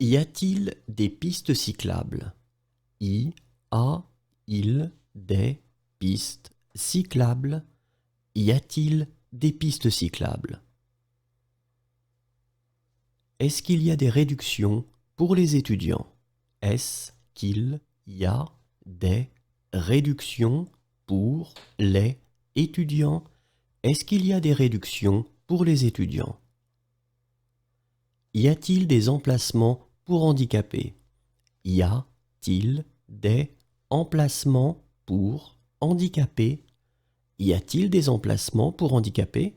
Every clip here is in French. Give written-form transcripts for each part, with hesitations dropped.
Y a-t-il des pistes cyclables? Y a-il des pistes cyclables? Y a-t-il des pistes cyclables? Est-ce qu'il y a des réductions pour les étudiants? Est-ce qu'il y a des réductions pour les étudiants? Est-ce qu'il y a des réductions pour les étudiants? Y a-t-il des emplacements pour handicapés? Y a-t-il des emplacements pour handicapés? Y a-t-il des emplacements pour handicapés?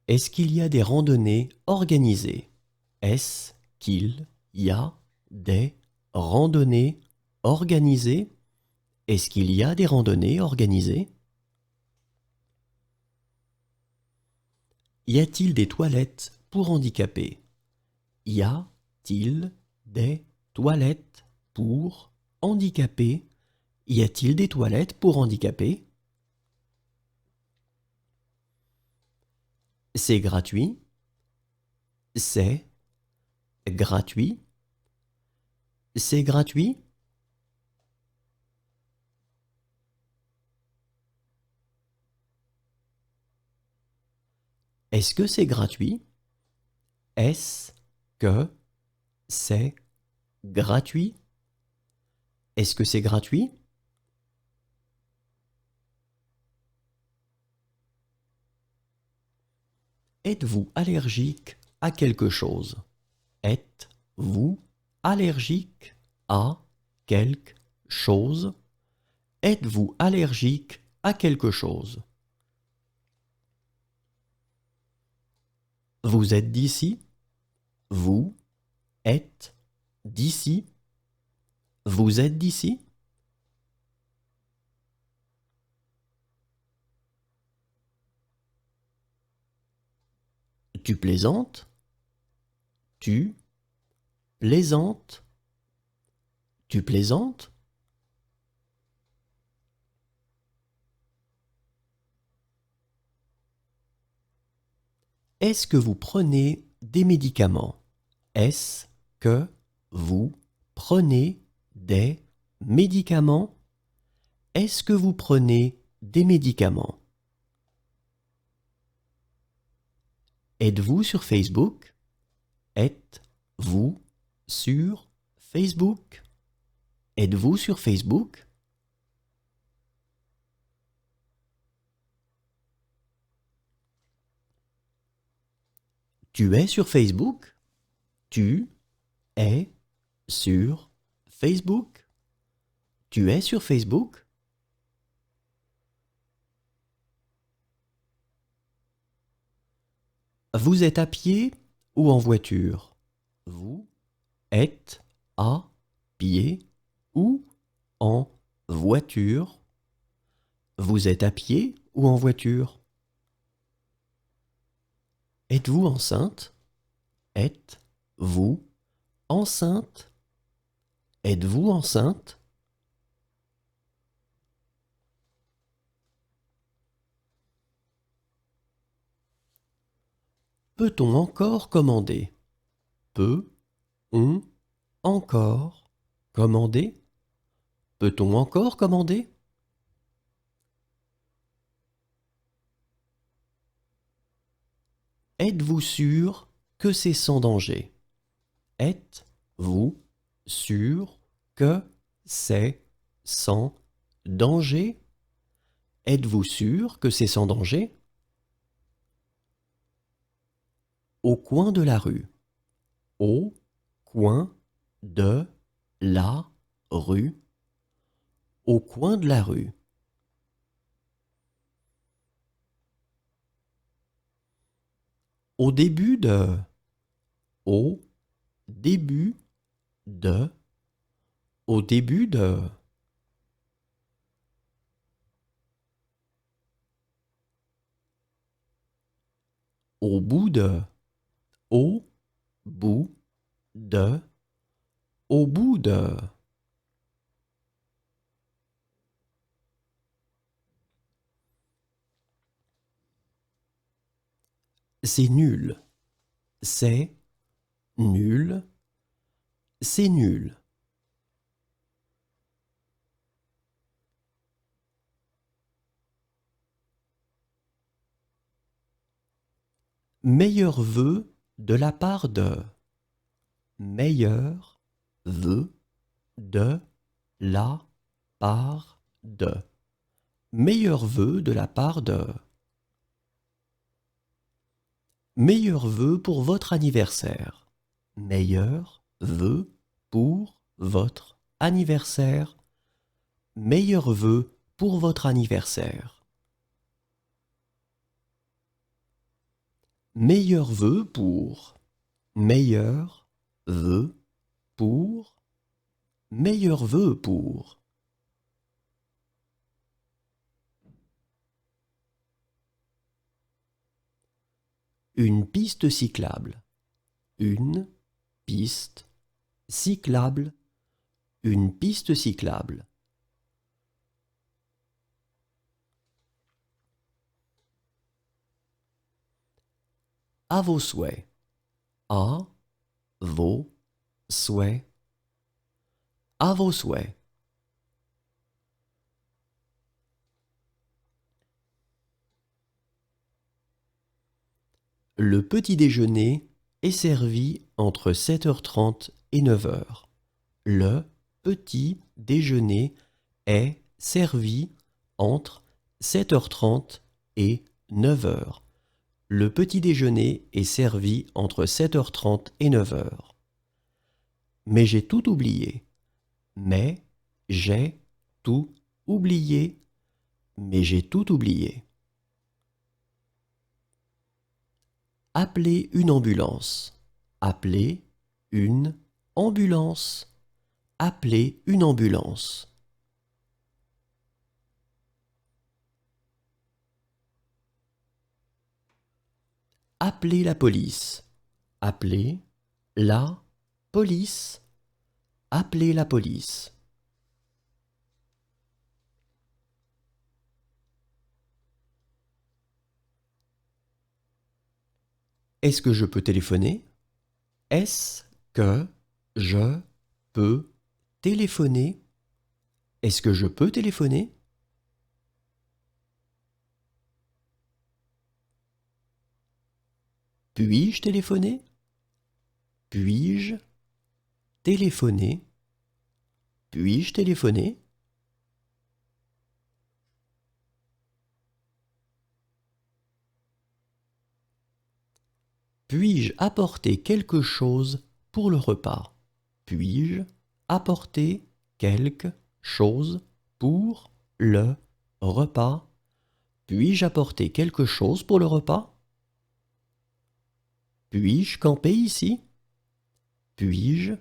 Est-ce qu'il y a des randonnées organisées? Est-ce qu'il y a des randonnées organisées? Est-ce qu'il y a des randonnées organisées? Y a-t-il des toilettes pour handicapés? Y a-t-il des toilettes pour handicapés? Y a-t-il des toilettes pour handicapés? C'est gratuit. C'est gratuit. C'est gratuit. Est-ce que c'est gratuit? Est-ce que c'est gratuit? Est-ce que c'est gratuit? Êtes-vous allergique à quelque chose? Êtes-vous allergique à quelque chose? Êtes-vous allergique à quelque chose? Vous êtes d'ici? Vous êtes d'ici? Vous êtes d'ici? Tu plaisantes? Tu plaisantes? Tu plaisantes? Est-ce que vous prenez des médicaments? Est-ce que vous prenez des médicaments? Est-ce que vous prenez des médicaments? Êtes-vous sur Facebook? Êtes-vous sur Facebook? Êtes-vous sur Facebook? Tu es sur Facebook? Tu es sur Facebook? Tu es sur Facebook? Vous êtes à pied ou en voiture? Vous êtes à pied ou en voiture? Vous êtes à pied ou en voiture? Êtes-vous enceinte? Êtes-vous enceinte? Êtes-vous enceinte? Peut-on encore commander? Peut-on encore commander? Peut-on encore commander? Êtes-vous sûr que c'est sans danger? Êtes-vous sûr que c'est sans danger? Êtes-vous sûr que c'est sans danger? Au coin de la rue. Au coin de la rue. Au coin de la rue. Au début de. Au début de. Au début de. Au bout de. Au bout de. Au bout de. C'est nul. c'est nul, c'est nul. Meilleur vœu de la part de. Meilleur vœu de la part de. Meilleur vœu de la part de. Meilleur vœu pour votre anniversaire. Meilleur vœu pour votre anniversaire. Meilleur vœu pour votre anniversaire. Meilleur vœu pour. Meilleur vœu pour. Meilleur vœu pour. Une piste cyclable. Une piste cyclable. Une piste cyclable. À vos souhaits. À vos souhaits. À vos souhaits. Le petit déjeuner est servi entre 7h30 et 9h. Le petit déjeuner est servi entre 7h30 et 9h. Le petit déjeuner est servi entre 7h30 et 9h. Mais j'ai tout oublié. Mais j'ai tout oublié. Mais j'ai tout oublié. Appelez une ambulance. Appelez une ambulance. Appelez une ambulance. Appelez la police. Appelez la police. Appelez la police. Est-ce que je peux téléphoner? Est-ce que je peux téléphoner? Est-ce que je peux téléphoner? Puis-je téléphoner? Puis-je téléphoner? Puis-je téléphoner? Puis-je apporter quelque chose pour le repas? Puis-je apporter quelque chose pour le repas? Puis-je apporter quelque chose pour le repas? Puis-je camper ici? Puis-je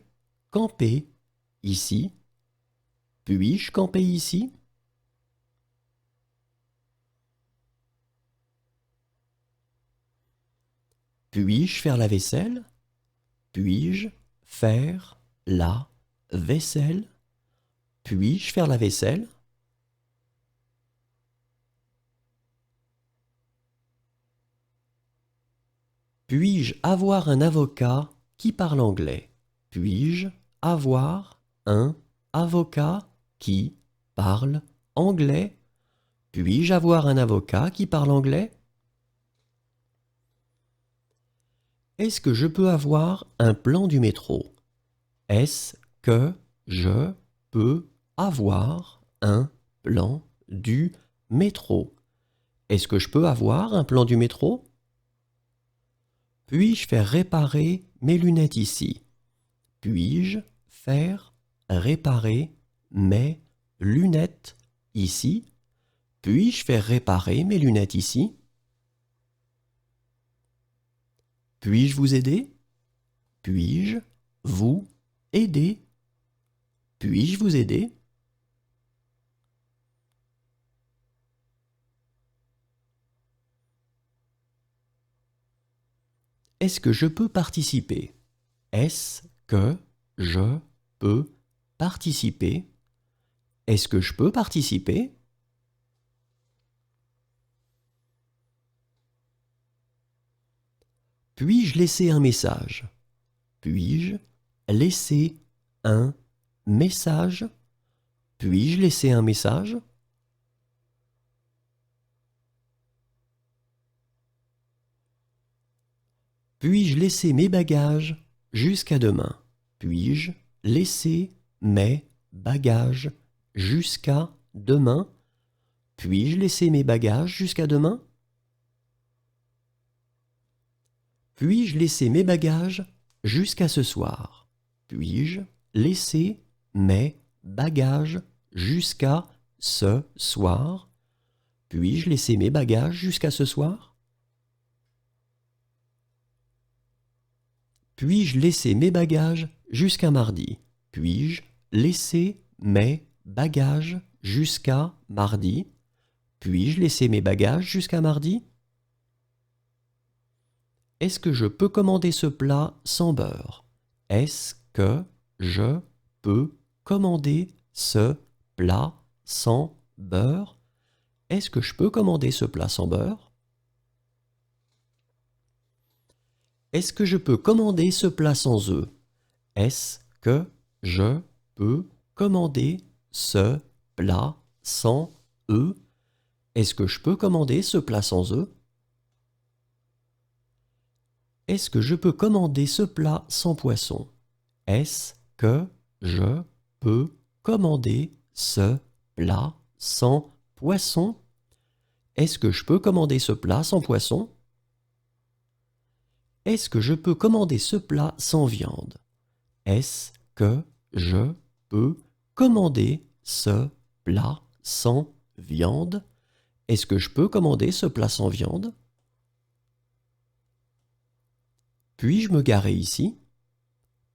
camper ici? Puis-je camper ici? Puis-je faire la vaisselle? Puis-je faire la vaisselle? Puis-je faire la vaisselle? Puis-je avoir un avocat qui parle anglais? Puis-je avoir un avocat qui parle anglais? Puis-je avoir un avocat qui parle anglais? Est-ce que je peux avoir un plan du métro? Est-ce que je peux avoir un plan du métro? Est-ce que je peux avoir un plan du métro? Puis-je faire réparer mes lunettes ici? Puis-je faire réparer mes lunettes ici? Puis-je faire réparer mes lunettes ici? Puis-je vous aider? Puis-je vous aider? Puis-je vous aider? Est-ce que je peux participer? Est-ce que je peux participer? Est-ce que je peux participer? Puis-je laisser un message? Puis-je laisser un message? Puis-je laisser un message? Puis-je laisser mes bagages jusqu'à demain? Puis-je laisser mes bagages jusqu'à demain? Puis-je laisser mes bagages jusqu'à demain? Puis-je laisser mes bagages jusqu'à ce soir? Puis-je laisser mes bagages jusqu'à ce soir? Puis-je laisser mes bagages jusqu'à ce soir? Puis-je laisser mes bagages jusqu'à mardi? Puis-je laisser mes bagages jusqu'à mardi? Puis-je laisser mes bagages jusqu'à mardi? Est-ce que je peux commander ce plat sans beurre? Est-ce que je peux commander ce plat sans beurre? Est-ce que je peux commander ce plat sans beurre? Est-ce que je peux commander ce plat sans œufs? Est-ce que je peux commander ce plat sans œufs? Est-ce que je peux commander ce plat sans œufs? Est-ce que je peux commander ce plat sans poisson? Est-ce que je peux commander ce plat sans poisson? Est-ce que je peux commander ce plat sans poisson? Est-ce que je peux commander ce plat sans viande? Est-ce que je peux commander ce plat sans viande? Est-ce que je peux commander ce plat sans viande? Puis-je me garer ici?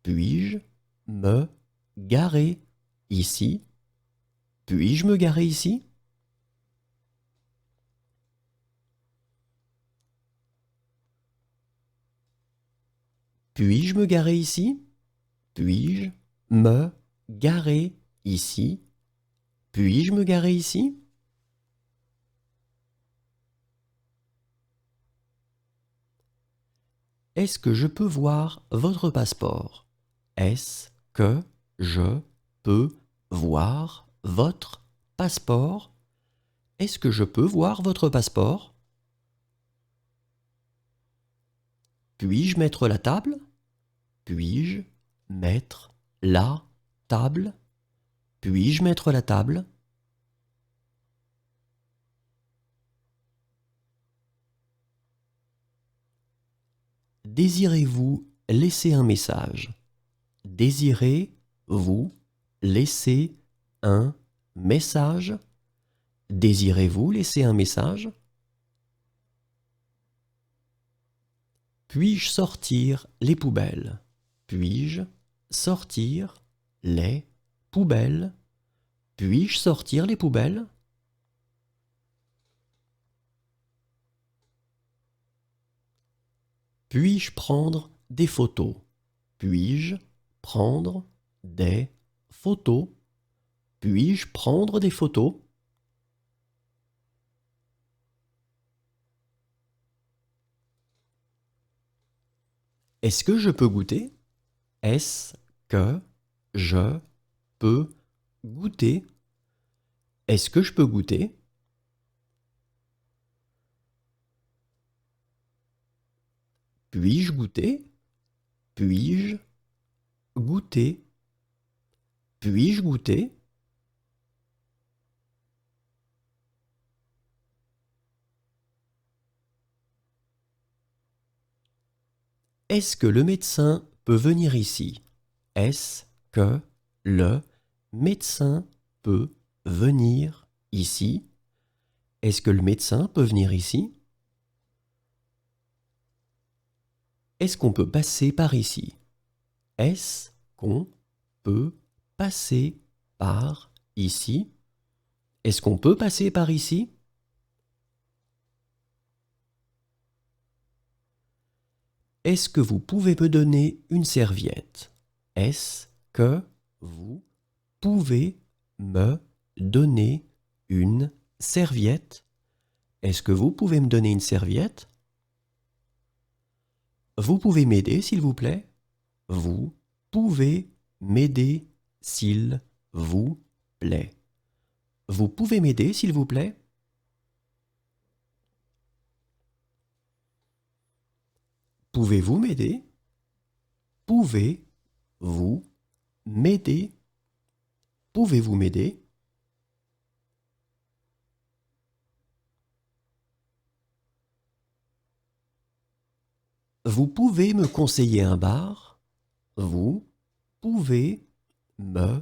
Puis-je me garer ici? Puis-je me garer ici? Puis-je me garer ici? Puis-je me garer ici? Puis-je me garer ici? Est-ce que je peux voir votre passeport? Est-ce que je peux voir votre passeport? Est-ce que je peux voir votre passeport? Puis-je mettre la table? Puis-je mettre la table? Puis-je mettre la table? Désirez-vous laisser un message? Désirez-vous laisser un message? Désirez-vous laisser un message? Puis-je sortir les poubelles? Puis-je sortir les poubelles? Puis-je sortir les poubelles? Puis-je prendre des photos? Puis-je prendre des photos? Puis-je prendre des photos? Est-ce que je peux goûter? Est-ce que je peux goûter? Est-ce que je peux goûter? Puis-je goûter? Puis-je goûter? Puis-je goûter? Est-ce que le médecin peut venir ici? Est-ce que le médecin peut venir ici? Est-ce que le médecin peut venir ici? Est-ce qu'on peut passer par ici? Est-ce qu'on peut passer par ici? Est-ce qu'on peut passer par ici? Est-ce que vous pouvez me donner une serviette? Est-ce que vous pouvez me donner une serviette? Est-ce que vous pouvez me donner une serviette? Vous pouvez m'aider, s'il vous plaît? Vous pouvez m'aider, s'il vous plaît. Vous pouvez m'aider, s'il vous plaît? Pouvez-vous m'aider? Pouvez-vous m'aider? Pouvez-vous m'aider? Vous pouvez me conseiller un bar? Vous pouvez me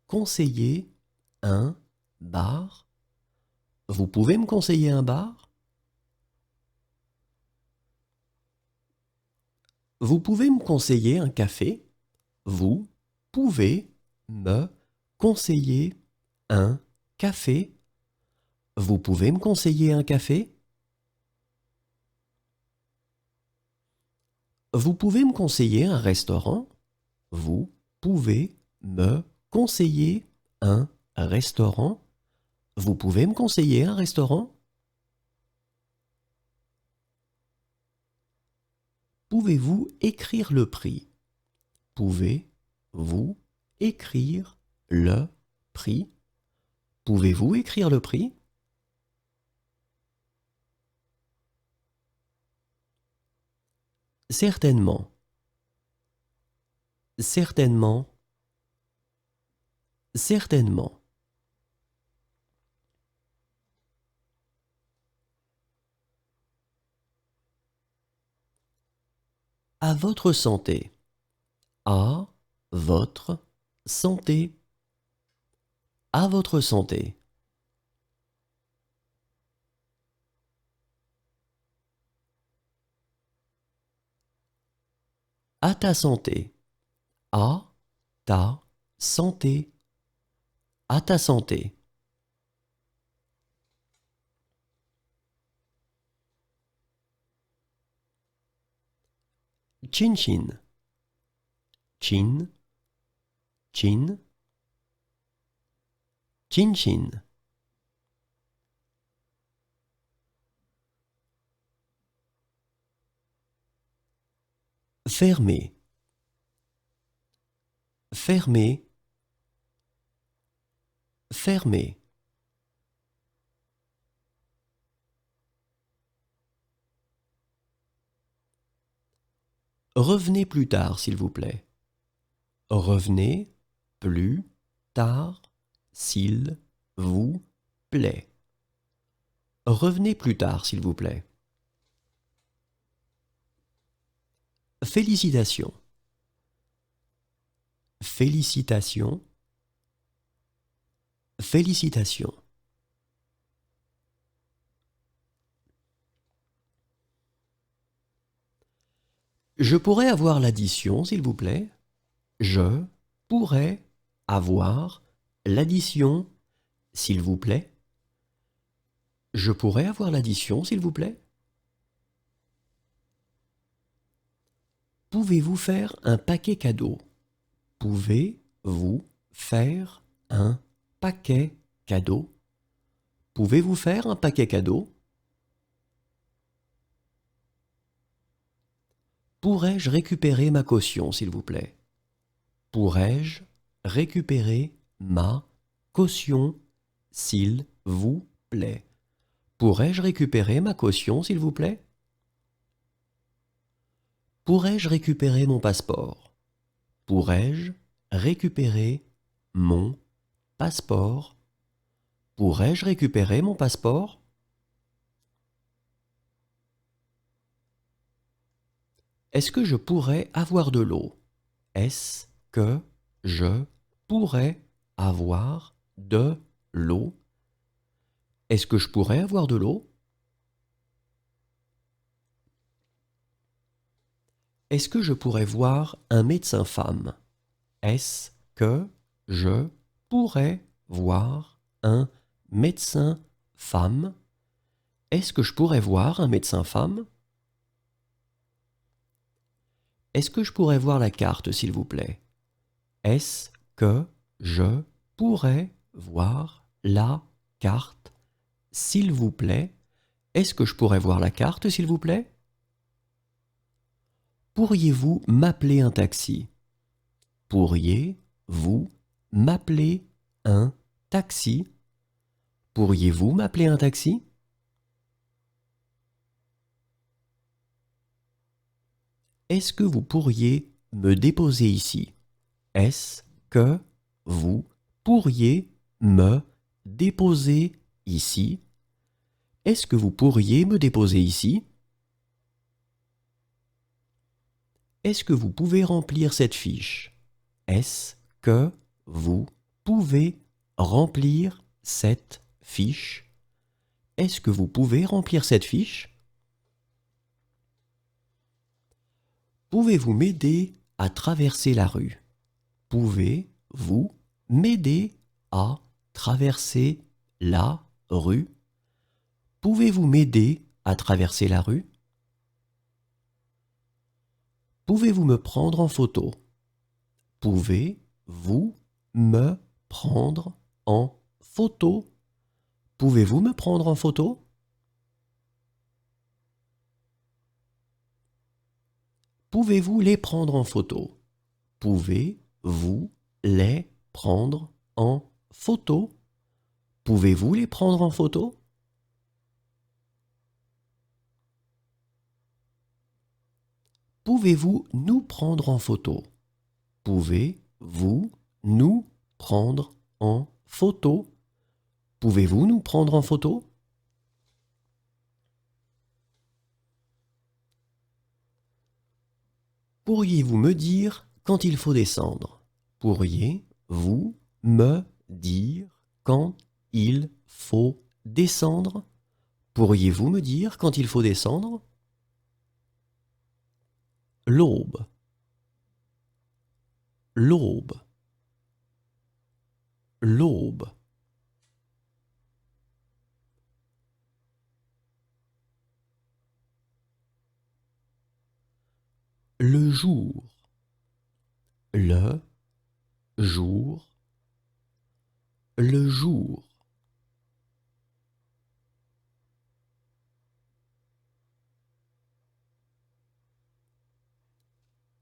conseiller un bar? Vous pouvez me conseiller un bar? Vous pouvez me conseiller un café? Vous pouvez me conseiller un café? Vous pouvez me conseiller un café? Vous pouvez me conseiller un restaurant? Vous pouvez me conseiller un restaurant? Vous pouvez me conseiller un restaurant? Pouvez-vous écrire le prix? Pouvez-vous écrire le prix? Pouvez-vous écrire le prix? Certainement. Certainement. Certainement. À votre santé. À votre santé. À votre santé. À ta santé. À ta santé. À ta santé. Chin chin. Chin. Chin. Chin chin. Fermé. Fermé. Fermé. Revenez plus tard, s'il vous plaît. Revenez plus tard, s'il vous plaît. Revenez plus tard, s'il vous plaît. Félicitations. Félicitations. Félicitations. Je pourrais avoir l'addition, s'il vous plaît? Je pourrais avoir l'addition, s'il vous plaît? Je pourrais avoir l'addition, s'il vous plaît? Pouvez-vous faire un paquet cadeau? Pouvez-vous faire un paquet cadeau? Pouvez-vous faire un paquet cadeau? Pourrais-je récupérer ma caution, s'il vous plaît? Pourrais-je récupérer ma caution, s'il vous plaît? Pourrais-je récupérer ma caution, s'il vous plaît? Pourrais-je récupérer mon passeport? Pourrais-je récupérer mon passeport? Pourrais-je récupérer mon passeport? Est-ce que je pourrais avoir de l'eau? Est-ce que je pourrais avoir de l'eau? Est-ce que je pourrais avoir de l'eau? Est-ce que je pourrais voir un médecin femme? Est-ce que je pourrais voir un médecin femme? Est-ce que je pourrais voir un médecin femme? Est-ce que je pourrais voir la carte, s'il vous plaît? Est-ce que je pourrais voir la carte, s'il vous plaît? Est-ce que je pourrais voir la carte, s'il vous plaît? Pourriez-vous m'appeler un taxi? Pourriez-vous m'appeler un taxi? Pourriez-vous m'appeler un taxi? Est-ce que vous pourriez me déposer ici? Est-ce que vous pourriez me déposer ici? Est-ce que vous pourriez me déposer ici? Est-ce que vous pouvez remplir cette fiche? Est-ce que vous pouvez remplir cette fiche? Est-ce que vous pouvez remplir cette fiche? Pouvez-vous m'aider à traverser la rue? Pouvez-vous m'aider à traverser la rue? Pouvez-vous m'aider à traverser la rue? Pouvez-vous me prendre en photo? Pouvez-vous me prendre en photo? Pouvez-vous me prendre en photo? Pouvez-vous les prendre en photo? Pouvez-vous les prendre en photo? Pouvez-vous les prendre en photo? Pouvez-vous nous prendre en photo? Pouvez-vous nous prendre en photo? Pouvez-vous nous prendre en photo? Pourriez-vous me dire quand il faut descendre? Pourriez-vous me dire quand il faut descendre? Pourriez-vous me dire quand il faut descendre? L'aube. L'aube. L'aube. Le jour. Le jour. Le jour.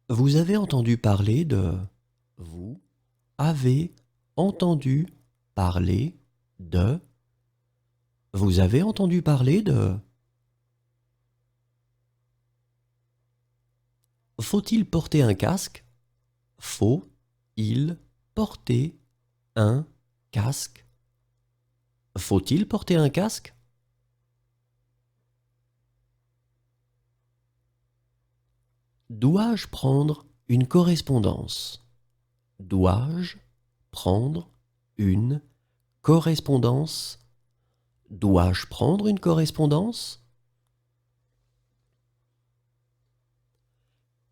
Vous avez entendu parler de... Vous avez entendu parler de... Vous avez entendu parler de... Faut-il porter un casque? Faut-il porter un casque? Faut-il porter un casque? Dois-je prendre une correspondance? Dois-je prendre une correspondance? Dois-je prendre une correspondance?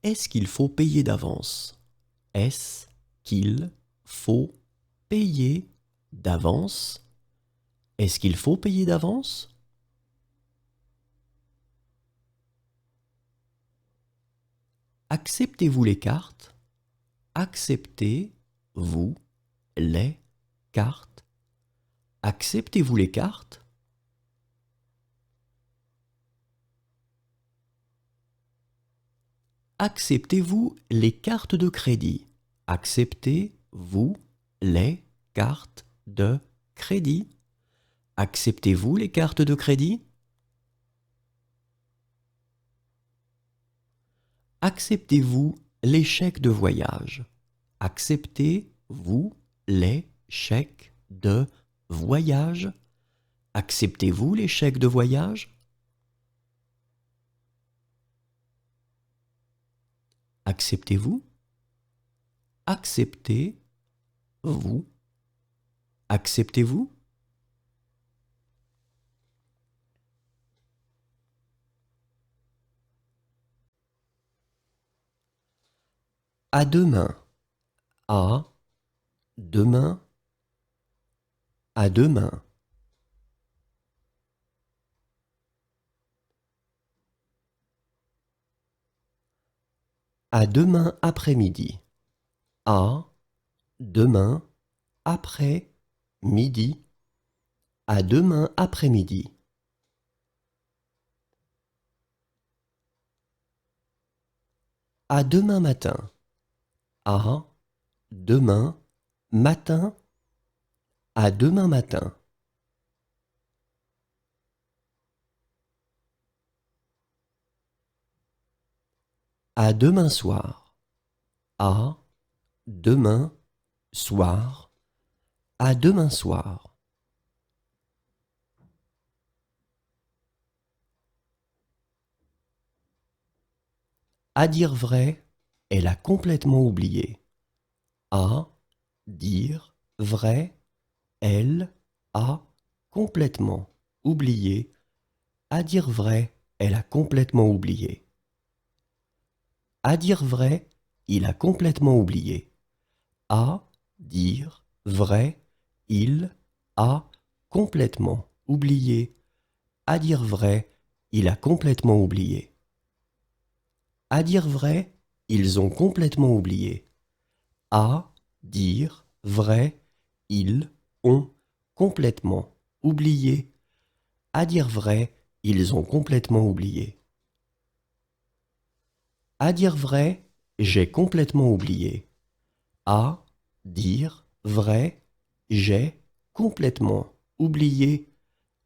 Est-ce qu'il faut payer d'avance? Est-ce qu'il faut payer d'avance? Est-ce qu'il faut payer d'avance? Acceptez-vous les cartes? Acceptez-vous les cartes? Acceptez-vous les cartes? Acceptez-vous les cartes de crédit? Acceptez-vous les cartes de crédit? Acceptez-vous les cartes de crédit? Acceptez-vous les chèques de voyage? Acceptez-vous les chèques de voyage? Acceptez-vous les chèques de voyage? Acceptez-vous? Acceptez-vous? Acceptez-vous? À demain. À demain. À demain. À demain après-midi. À demain après-midi. À demain après-midi. À demain matin. À demain matin. À demain matin. À demain soir. À demain soir. À demain soir. À dire vrai, elle a complètement oublié. À dire vrai, elle a complètement oublié. À dire vrai, elle a complètement oublié. À dire vrai, il a complètement oublié. À dire vrai, il a complètement oublié. À dire vrai, il a complètement oublié. À dire vrai, ils ont complètement oublié. À dire vrai, ils ont complètement oublié. À dire vrai, ils ont complètement oublié. À dire vrai, j'ai complètement oublié. À dire vrai, j'ai complètement oublié.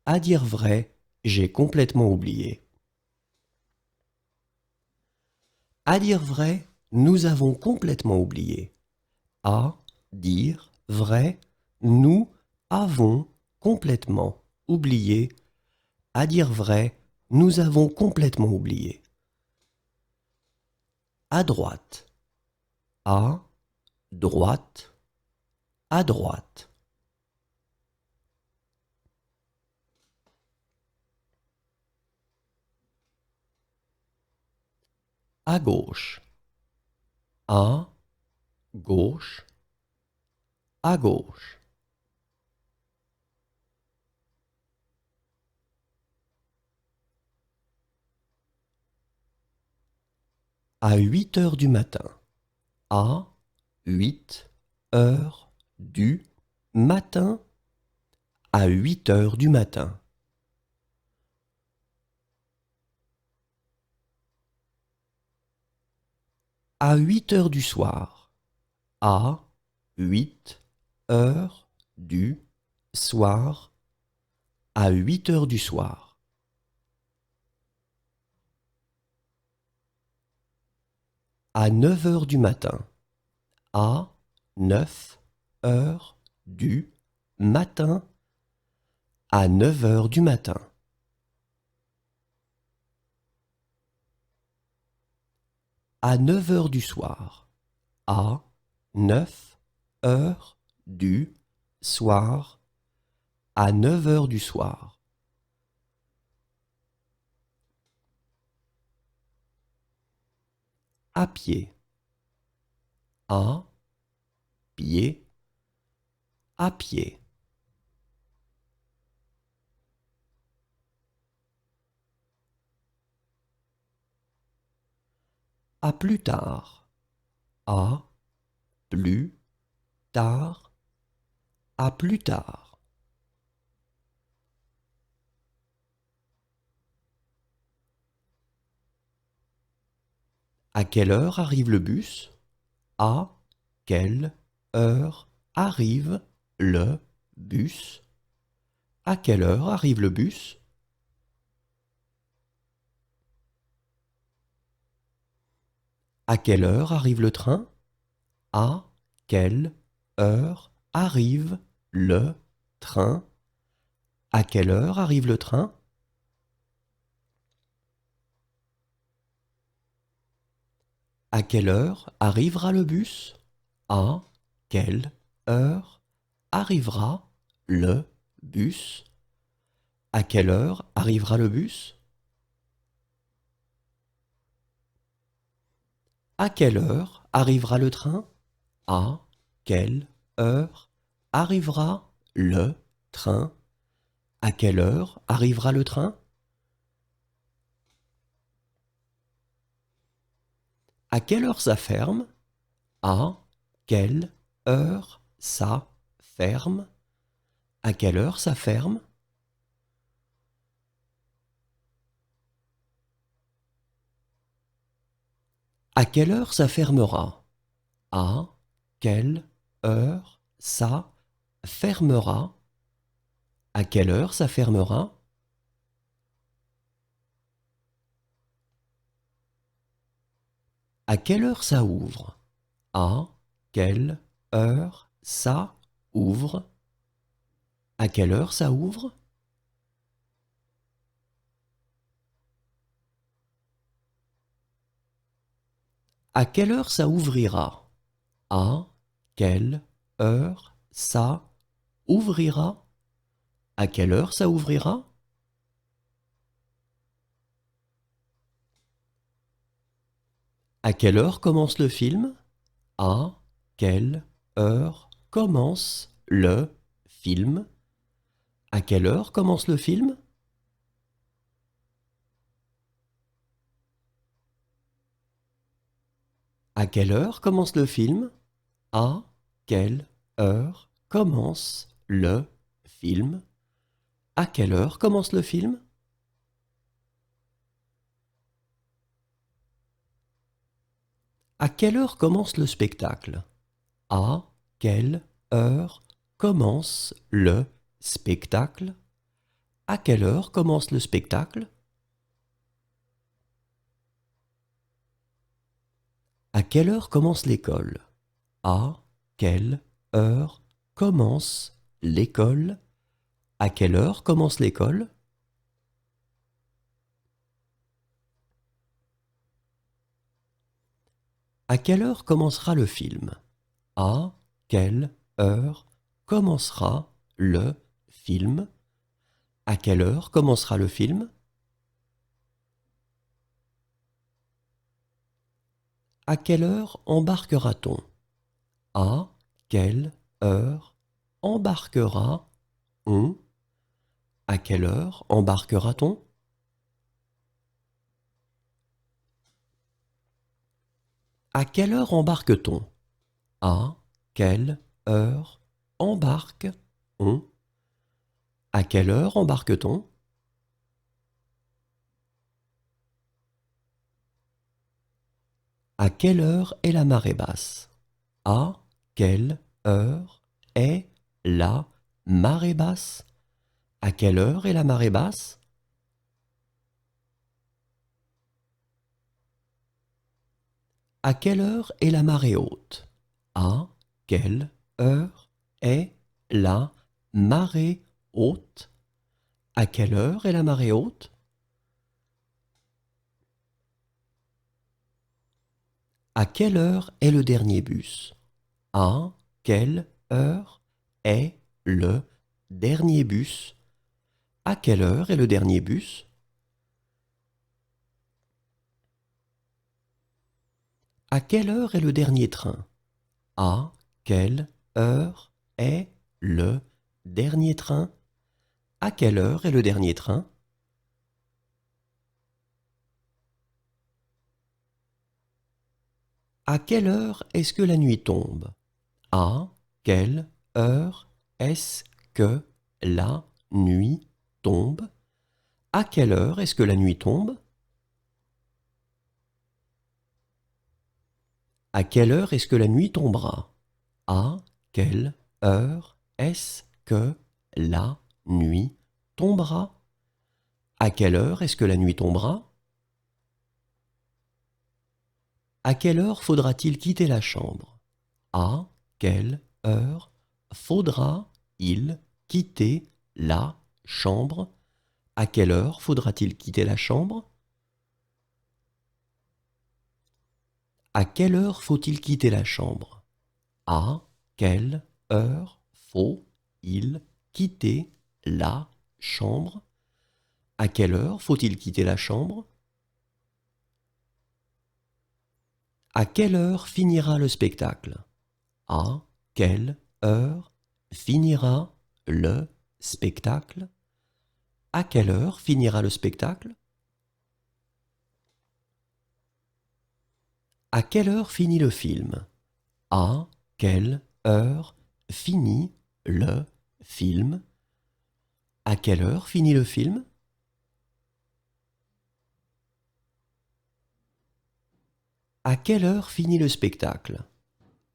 À dire vrai, j'ai complètement oublié. À dire vrai, nous avons complètement oublié. À dire vrai, nous avons complètement oublié. À dire vrai, nous avons complètement oublié. À droite. À droite. À droite. À gauche. À gauche. À gauche. À 8 heures du matin. À 8 heures du matin. À 8 heures du matin. À 8 heures du soir. À 8 heures du soir. À 8 heures du soir. À 9 heures du matin. À 9 heures du matin. À 9 heures du matin. À 9 heures du soir. À 9 heures du soir. À 9 heures du soir. À pied. À pied. À pied. À plus tard. À plus tard. À plus tard. À quelle heure arrive le bus? À quelle heure arrive le bus? À quelle heure arrive le bus? À quelle heure arrive le train? À quelle heure arrive le train? À quelle heure arrive le train? À quelle heure arrivera le bus? À quelle heure arrivera le bus? À quelle heure arrivera le bus? À quelle heure arrivera le train? À quelle heure arrivera le train? À quelle heure arrivera le train? À quelle heure ça ferme? À quelle heure ça ferme? À quelle heure ça ferme? À quelle heure ça fermera? À quelle heure ça fermera? À quelle heure ça fermera? À quelle heure ça ouvre? À quelle heure ça ouvre? À quelle heure ça ouvre? À quelle heure ça ouvrira? À quelle heure ça ouvrira? À quelle heure ça ouvrira? À quelle heure commence le film? À quelle heure commence le film? À quelle heure commence le film? À quelle heure commence le film? À quelle heure commence le film? À quelle heure commence le film? À quelle heure commence le spectacle? À quelle heure commence le spectacle? À quelle heure commence le spectacle? À quelle heure commence l'école? À quelle heure commence l'école? À quelle heure commence l'école? À quelle heure commencera le film? À quelle heure commencera le film? À quelle heure commencera le film? À quelle heure embarquera-t-on? À quelle heure embarquera-on? À quelle heure embarquera-t-on? À quelle heure embarque-t-on? À quelle heure embarque-on? À quelle heure embarque-t-on? À quelle heure est la marée basse? À quelle heure est la marée basse? À quelle heure est la marée basse? À quelle heure est la marée haute? À quelle heure est la marée haute? À quelle heure est la marée haute? À quelle heure est le dernier bus? À quelle heure est le dernier bus? À quelle heure est le dernier bus? À quelle heure est le dernier train? À quelle heure est le dernier train? À quelle heure est le dernier train? À quelle heure est-ce que la nuit tombe? À quelle heure est-ce que la nuit tombe? À quelle heure est-ce que la nuit tombe? À quelle heure est-ce que la nuit tombera? À quelle heure est-ce que la nuit tombera? À quelle heure est-ce que la nuit tombera? À quelle heure faudra-t-il quitter la chambre? À quelle heure faudra-il quitter la chambre? À quelle heure faudra-t-il quitter la chambre? À quelle heure faut-il quitter la chambre? À quelle heure faut-il quitter la chambre? À quelle heure faut-il quitter la chambre? À quelle heure finira le spectacle? À quelle heure finira le spectacle? À quelle heure finira le spectacle? À quelle heure finit le film? À quelle heure finit le film? À quelle heure finit le film? À quelle heure finit le spectacle?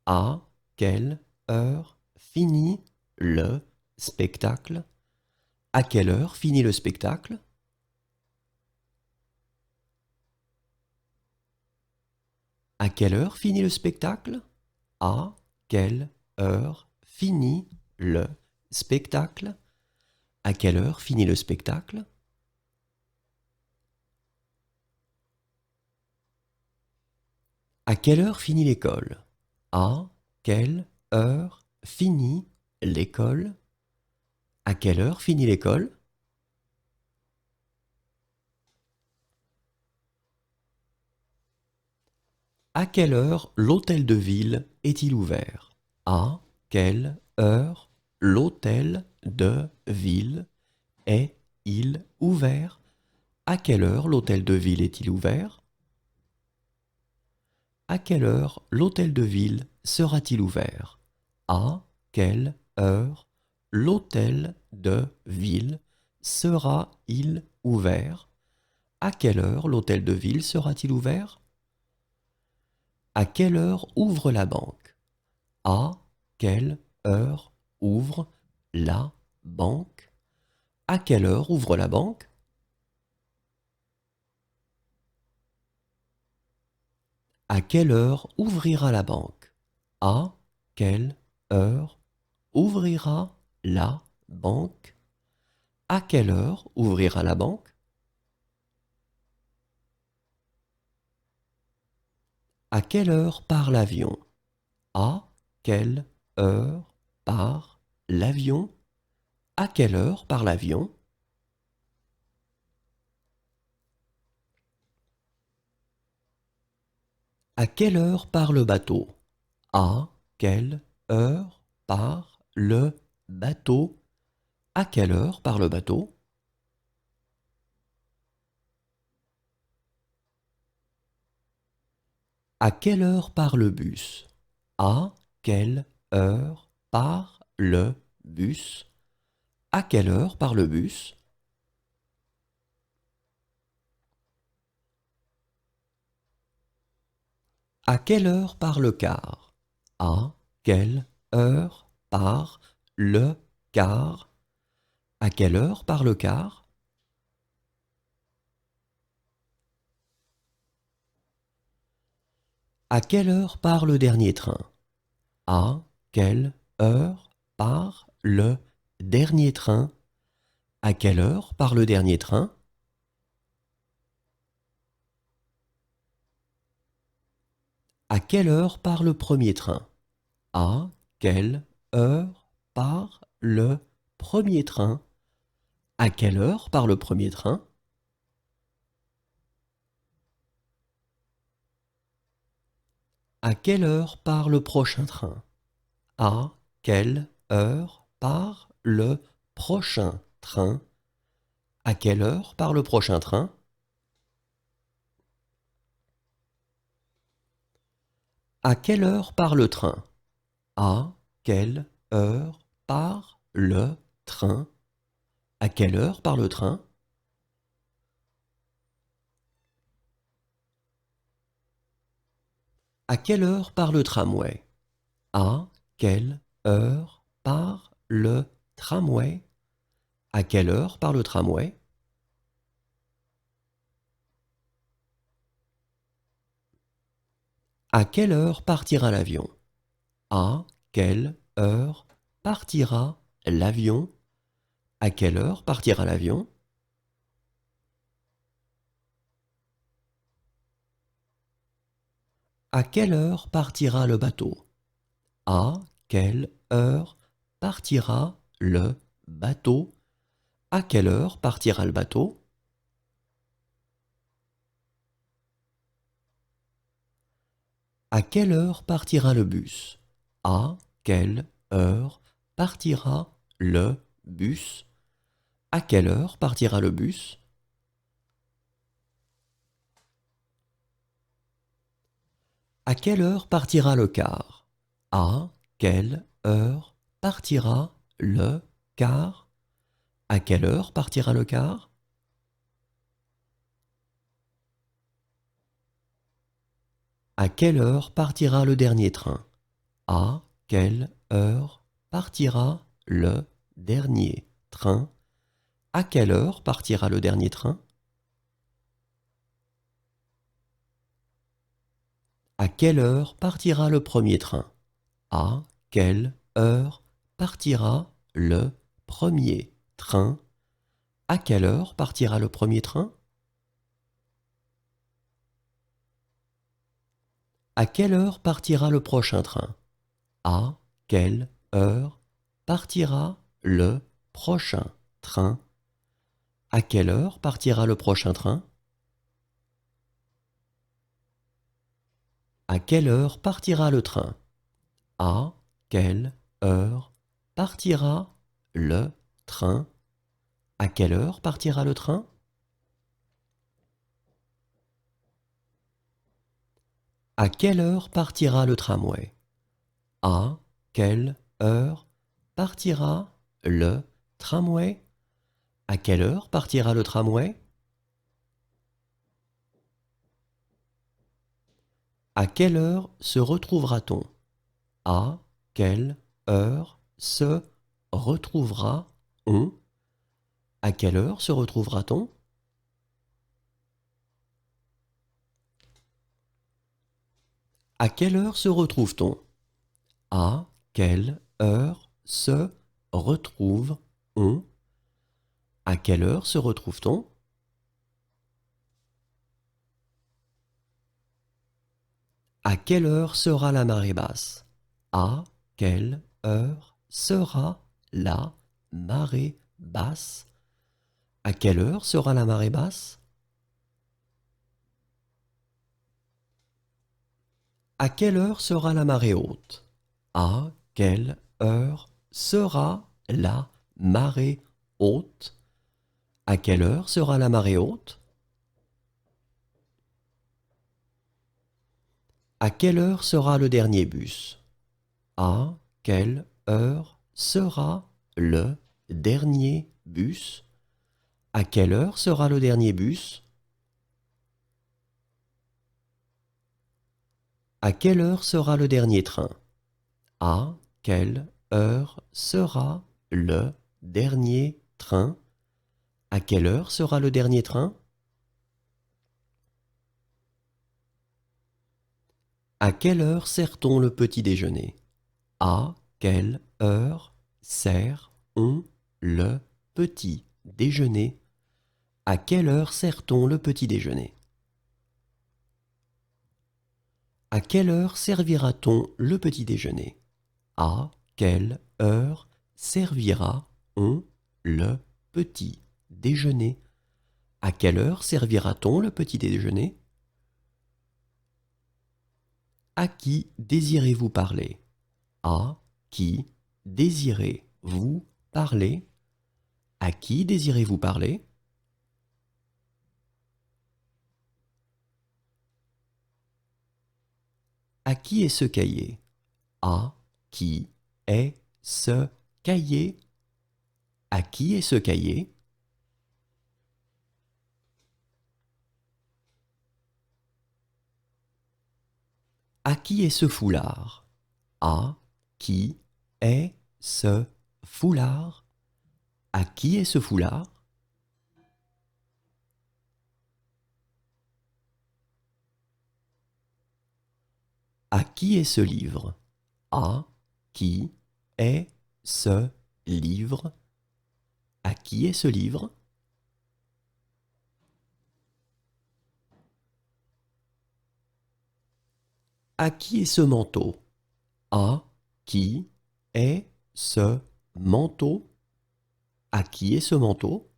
À quelle heure finit le spectacle? À quelle heure finit le spectacle? À quelle heure finit le spectacle? À quelle heure finit le spectacle? À quelle heure finit le spectacle? À quelle heure finit l'école? À quelle heure finit l'école? À quelle heure finit l'école? À quelle heure l'hôtel de ville est-il ouvert? À quelle heure l'hôtel de ville est-il ouvert? À quelle heure l'hôtel de ville est-il ouvert? À quelle heure l'hôtel de ville sera-t-il ouvert? À quelle heure l'hôtel de ville sera-il ouvert? À quelle heure l'hôtel de ville sera-t-il ouvert? À quelle heure ouvre la banque? À quelle heure ouvre la banque? À quelle heure ouvre la banque? À quelle heure ouvrira la banque? À quelle heure ouvrira la banque? À quelle heure ouvrira la banque? À quelle heure part l'avion? À quelle heure part l'avion? À quelle heure part l'avion? À quelle heure part le bateau? À quelle heure part le bateau? À quelle heure part le bateau? À quelle heure part le bus? À quelle heure part le bus? À quelle heure part le bus? À quelle heure part le car? À quelle heure part le car? À quelle heure part le car? À quelle heure part le dernier train? À quelle heure part le dernier train? À quelle heure part le dernier train? À quelle heure part le premier train? À quelle heure part le premier train? À quelle heure part le premier train? À quelle heure part le prochain train? À quelle heure part le prochain train? À quelle heure part le prochain train? À quelle heure part le train? À quelle heure part le train? À quelle heure part le train? À quelle heure part le tramway? À quelle heure part le tramway? À quelle heure part le tramway? À quelle heure partira l'avion? À quelle heure partira l'avion? À quelle heure partira l'avion? À quelle heure partira le bateau? À quelle heure partira le bateau? À quelle heure partira le bateau? À quelle heure partira le bus? À quelle heure partira le bus? À quelle heure partira le bus? À quelle heure partira le car? À quelle heure partira le car? À quelle heure partira le car? À quelle heure partira le dernier train? À quelle heure partira le dernier train? À quelle heure partira le dernier train? À quelle heure partira le premier train? À quelle heure partira le premier train? À quelle heure partira le premier train? À quelle heure partira le prochain train? À quelle heure partira le prochain train? À quelle heure partira le prochain train? À quelle heure partira le train? À quelle heure partira le train? À quelle heure partira le train? À quelle heure partira le tramway? À quelle heure partira le tramway? À quelle heure partira le tramway? À quelle heure se retrouvera-t-on? À quelle heure se retrouvera-on? À quelle heure se retrouvera-t-on? À quelle heure se retrouve-t-on? À quelle heure se retrouve-on? À quelle heure se retrouve-t-on? À quelle heure sera la marée basse? À quelle heure sera la marée basse? À quelle heure sera la marée basse? À quelle heure sera la marée haute? À quelle heure sera la marée haute? À quelle heure sera la marée haute? À quelle heure sera le dernier bus? À quelle heure sera le dernier bus? À quelle heure sera le dernier bus? À quelle heure sera le dernier train? À quelle heure sera le dernier train? À quelle heure sera le dernier train? À quelle heure sert-on le petit déjeuner? À quelle heure sert-on le petit déjeuner? À quelle heure sert-on le petit déjeuner? À quelle heure servira-t-on le petit déjeuner? À quelle heure servira-on le petit déjeuner? À quelle heure servira-t-on le petit déjeuner? À qui désirez-vous parler? À qui désirez-vous parler? À qui désirez-vous parler? À qui est ce cahier? À qui est ce cahier? À qui est ce cahier? À qui est ce foulard? À qui est ce foulard? À qui est ce foulard? À qui est ce livre? À qui est ce livre? À qui est ce livre? À qui est ce manteau? À qui est ce manteau? À qui est ce manteau?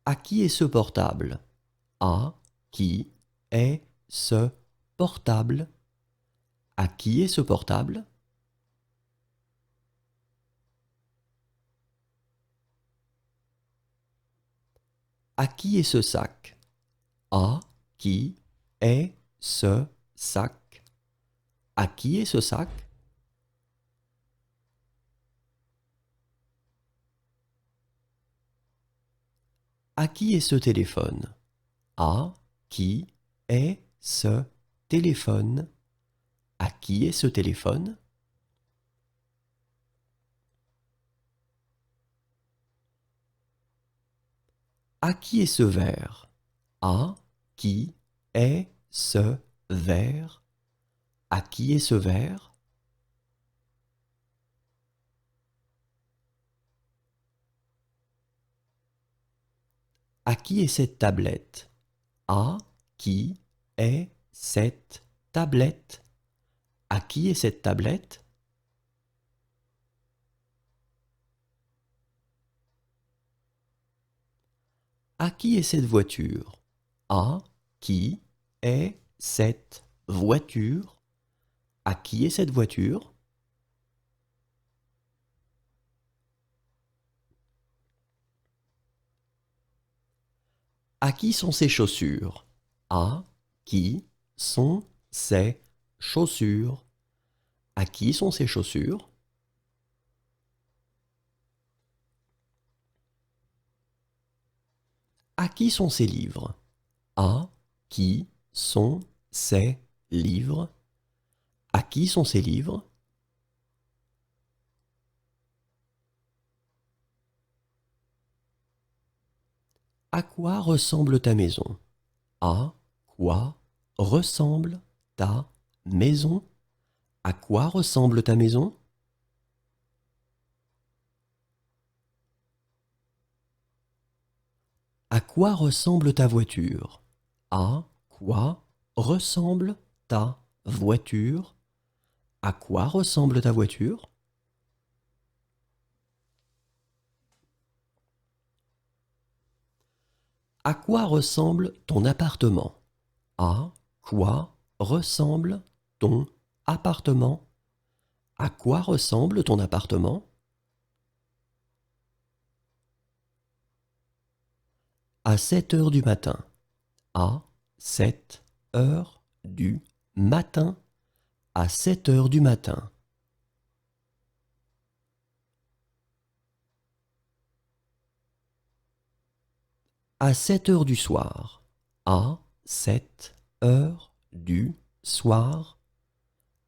À qui est ce portable? À qui est ce portable? À qui est ce portable? À qui est ce sac? À qui est ce sac? À qui est ce sac? À qui est ce téléphone? À qui est ce téléphone? À qui est ce téléphone? À qui est ce verre? À qui est ce verre? À qui est ce verre? À qui est cette tablette? À qui est cette tablette? À qui est cette tablette? À qui est cette voiture? À qui est cette voiture? À qui est cette voiture? À qui sont ces chaussures? À qui sont ces chaussures? À qui sont ces chaussures? À qui sont ces livres? À qui sont ces livres? À qui sont ces livres? À quoi ressemble ta maison? À quoi ressemble ta maison? À quoi ressemble ta maison? À quoi ressemble ta voiture? À quoi ressemble ta voiture? À quoi ressemble ta voiture? À quoi ressemble ton appartement? À quoi ressemble ton appartement? À quoi ressemble ton appartement? À 7 heures du matin. À 7 heures du matin. À 7 heures du matin. À 7 heures du soir. À 7 heures du soir.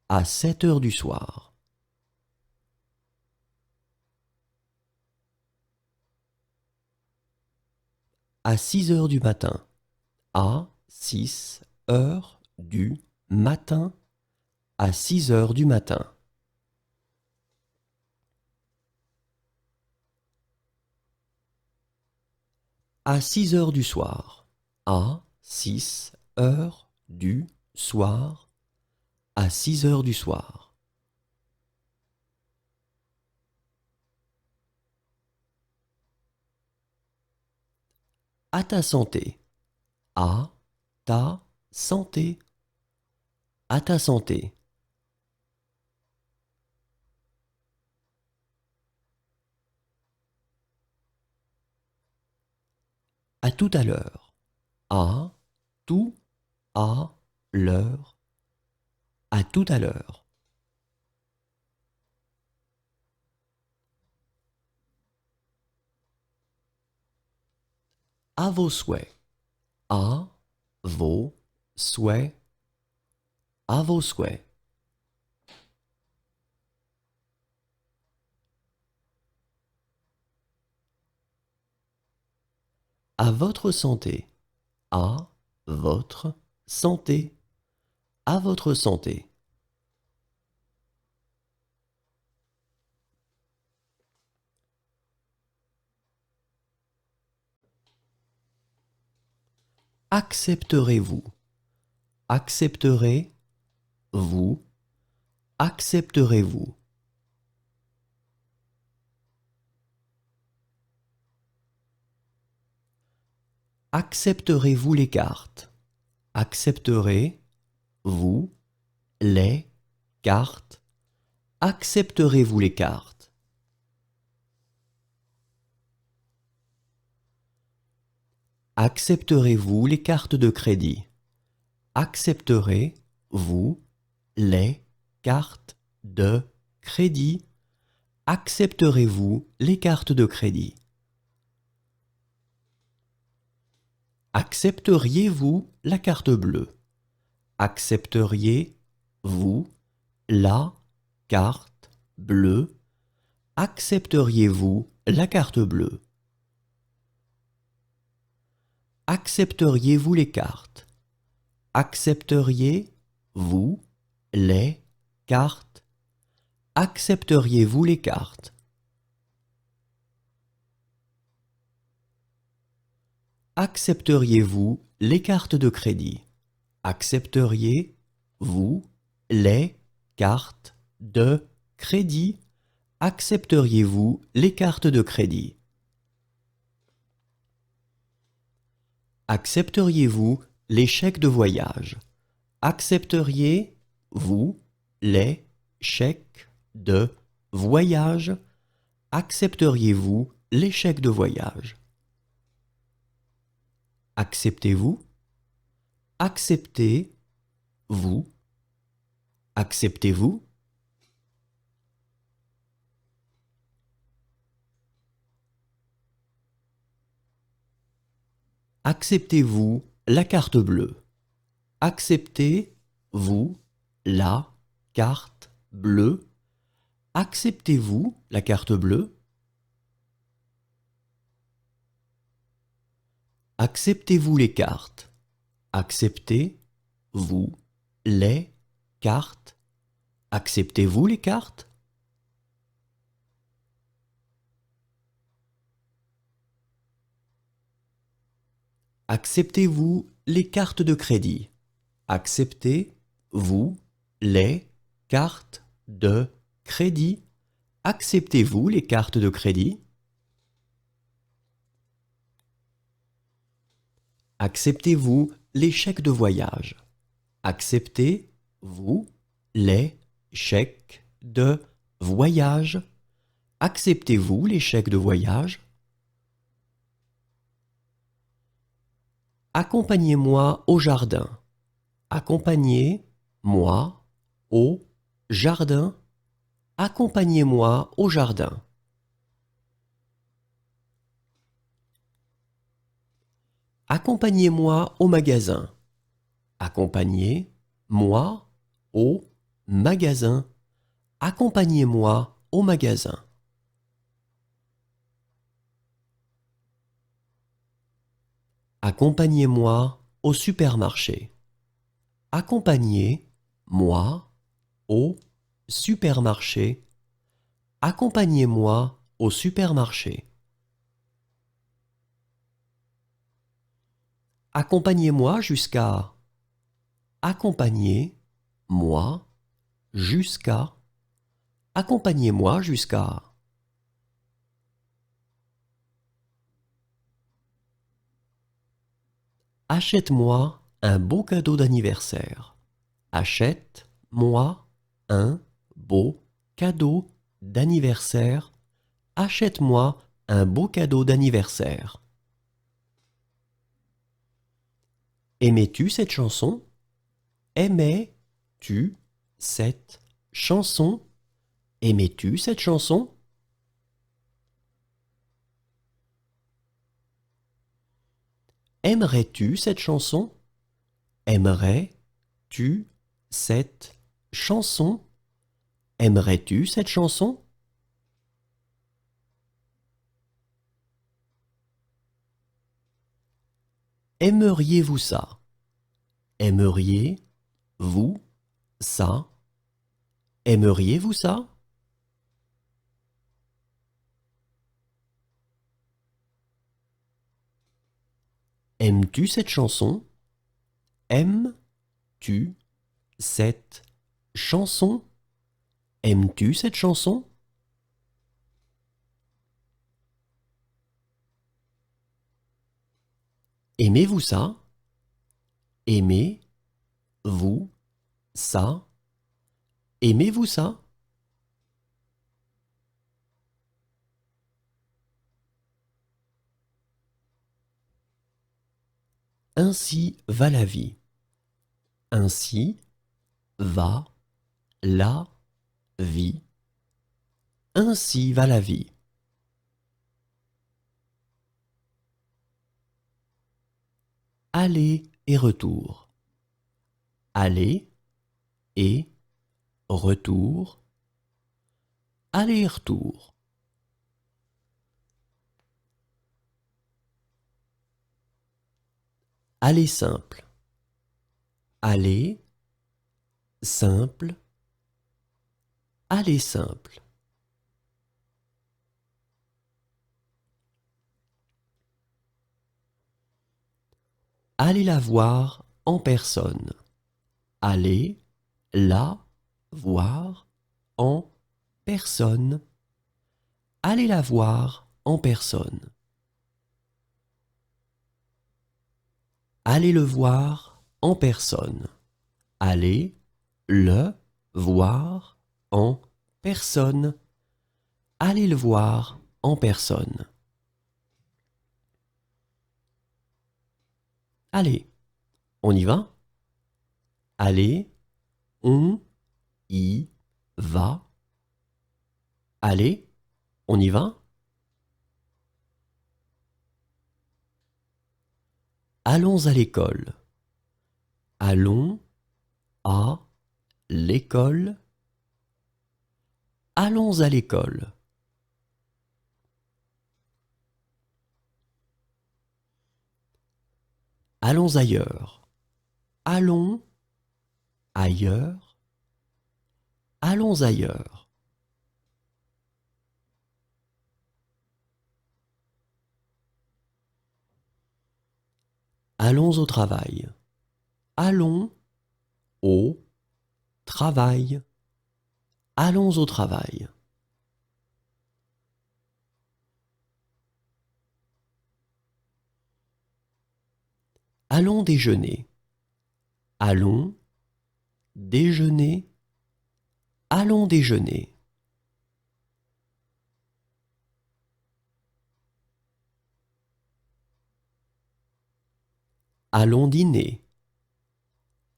À 7 heures du soir. À 6 heures du matin. À 6 heures du matin. À 6 heures du matin. À 6 heures du soir. À 6 heures du soir. À 6 heures du soir. À ta santé. À ta santé. À ta santé. À tout à l'heure. À tout à l'heure. À tout à l'heure. À vos souhaits. À vos souhaits. À vos souhaits. À votre santé. À votre santé. À votre santé. Accepterez-vous? Accepterez-vous? Accepterez-vous? Accepterez-vous les cartes? Accepterez-vous les cartes? Accepterez-vous les cartes? Accepterez-vous les cartes de crédit? Accepterez-vous les cartes de crédit? Accepterez-vous les cartes de crédit? Accepteriez-vous la carte bleue? Accepteriez-vous la carte bleue? Accepteriez-vous la carte bleue? Accepteriez-vous les cartes? Accepteriez-vous les cartes? Accepteriez-vous les cartes? Accepteriez-vous les cartes de crédit? Accepteriez-vous les cartes de crédit? Accepteriez-vous les cartes de crédit? Accepteriez-vous les chèques de voyage? Accepteriez-vous les chèques de voyage? Accepteriez-vous les chèques de voyage? Acceptez-vous? Acceptez-vous? Acceptez-vous? Acceptez-vous la carte bleue? Acceptez-vous la carte bleue? Acceptez-vous la carte bleue? Acceptez-vous les cartes? Acceptez-vous les cartes? Acceptez-vous les cartes? Acceptez-vous les cartes de crédit? Acceptez-vous les cartes de crédit? Acceptez-vous les cartes de crédit? Acceptez-vous les chèques de voyage? Acceptez-vous les chèques de voyage? Acceptez-vous les chèques de voyage? Accompagnez-moi au jardin. Accompagnez-moi au jardin. Accompagnez-moi au jardin. Accompagnez-moi au magasin. Accompagnez-moi au magasin. Accompagnez-moi au magasin. Accompagnez-moi au supermarché. Accompagnez-moi au supermarché. Accompagnez-moi au supermarché. Accompagnez-moi jusqu'à. Accompagnez-moi jusqu'à. Accompagnez-moi jusqu'à. Achète-moi un beau cadeau d'anniversaire. Achète-moi un beau cadeau d'anniversaire. Achète-moi un beau cadeau d'anniversaire. Aimais-tu cette chanson? Aimais-tu cette chanson? Aimais-tu cette chanson? Aimerais-tu cette chanson? Aimerais-tu cette chanson? Aimerais-tu cette chanson? Aimeriez-vous ça? Aimeriez-vous ça? Aimeriez-vous ça? Aimes-tu cette chanson? Aimes-tu cette chanson? Aimes-tu cette chanson? Aimez-vous ça? Aimez-vous ça? Aimez-vous ça? Ainsi va la vie. Ainsi va la vie. Ainsi va la vie. aller et retour. Aller et retour. Aller-retour. Aller simple. Aller simple. Aller simple. Allez la voir en personne. Allez la voir en personne. Allez la voir en personne. Allez le voir en personne. Allez le voir en personne. Allez le voir en personne. Allez, on y va? Allez, on y va. Allez, on y va? Allons à l'école. Allons à l'école. Allons à l'école. Allons ailleurs. Allons ailleurs. Allons ailleurs. Allons au travail. Allons au travail. Allons au travail. Allons déjeuner. Allons déjeuner. Allons déjeuner. Allons dîner.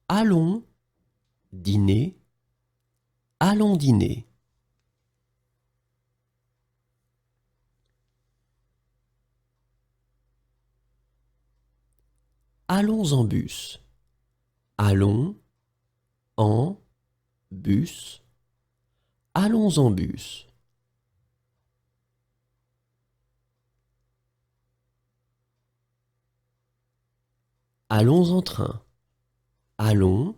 Allons dîner. Allons dîner. Allons en bus. Allons en bus. Allons en bus. Allons en train. Allons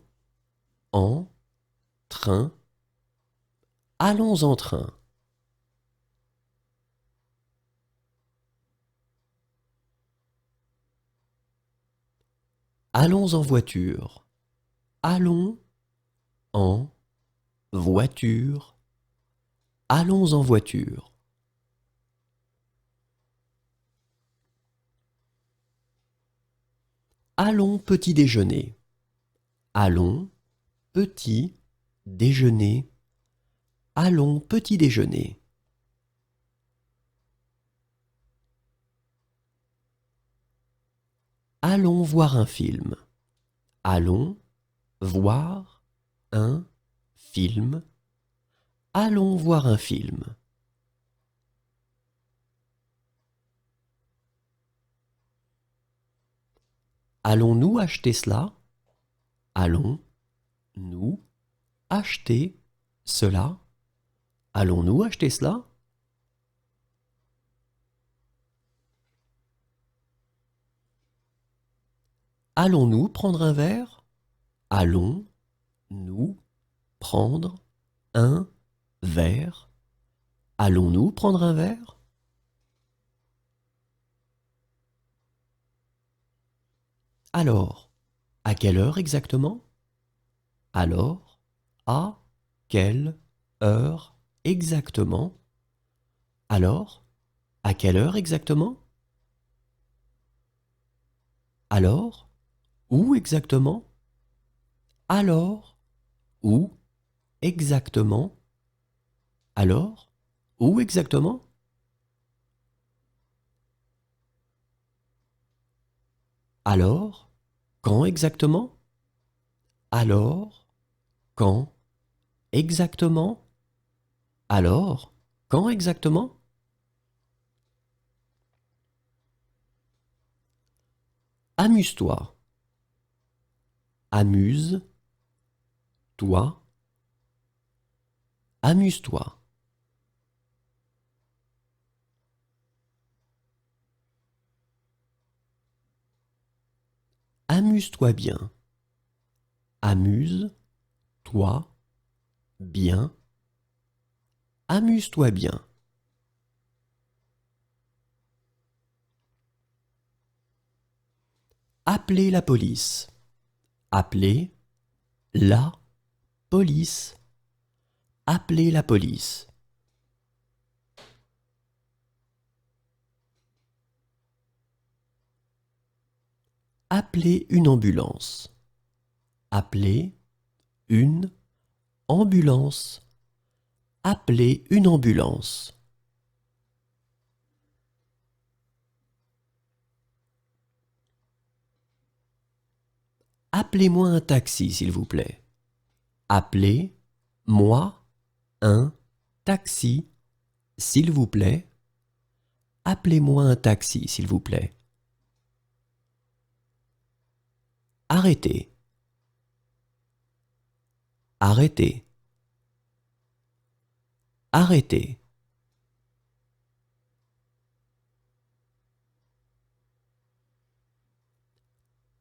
en train. Allons en train. Allons en voiture. Allons en voiture. Allons en voiture. Allons petit déjeuner. Allons petit déjeuner. Allons petit déjeuner. Allons voir un film. Allons voir un film. Allons voir un film. Allons-nous acheter cela? Allons-nous acheter cela? Allons-nous acheter cela? Allons-nous prendre un verre? Allons-nous prendre un verre? Allons-nous prendre un verre? Alors, à quelle heure exactement? Alors, à quelle heure exactement? Alors, à quelle heure exactement? Alors, où exactement? Alors, où exactement? Alors, où exactement? Alors, quand exactement? Alors, quand exactement? Alors, quand exactement? Amuse-toi. amuse, toi, amuse-toi. Amuse-toi bien. Amuse, toi, bien. Amuse-toi bien. Appelez la police. Appelez la police. Appelez la police. Appelez une ambulance. Appelez une ambulance. Appelez une ambulance. Appelez-moi un taxi, s'il vous plaît. Appelez-moi un taxi, s'il vous plaît. Appelez-moi un taxi, s'il vous plaît. Arrêtez. Arrêtez. Arrêtez.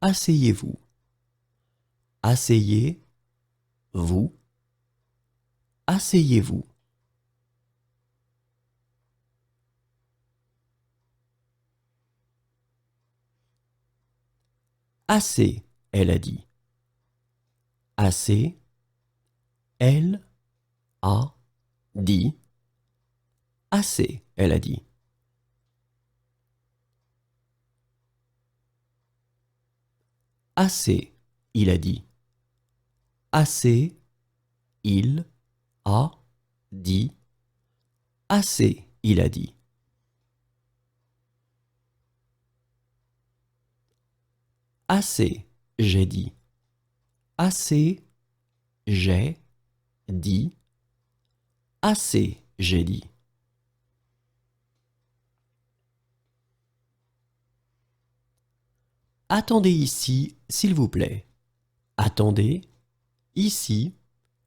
Asseyez-vous. Asseyez-vous. Asseyez-vous. Assez, elle a dit. Assez, elle a dit. Assez, elle a dit. Assez, il a dit. Assez, il a dit. Assez, il a dit. Assez, j'ai dit. Assez, j'ai dit. Assez, j'ai dit. Attendez ici, s'il vous plaît. Attendez ici,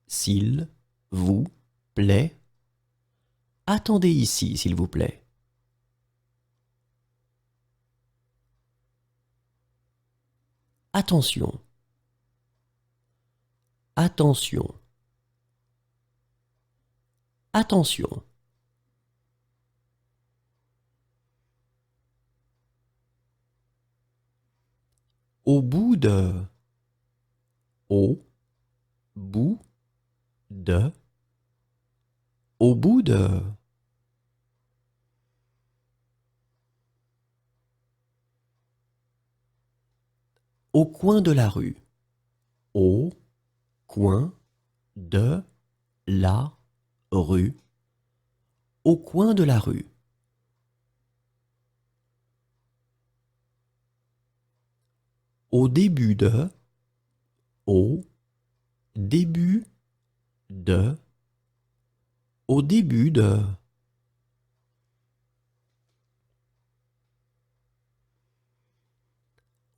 s'il vous plaît. Attendez ici, s'il vous plaît. Attention. Attention. Attention. Au bout de. Au bout de. Au bout de. Au coin de la rue. Au coin de la rue. Au coin de la rue. Au début de. Au début de. Au début de.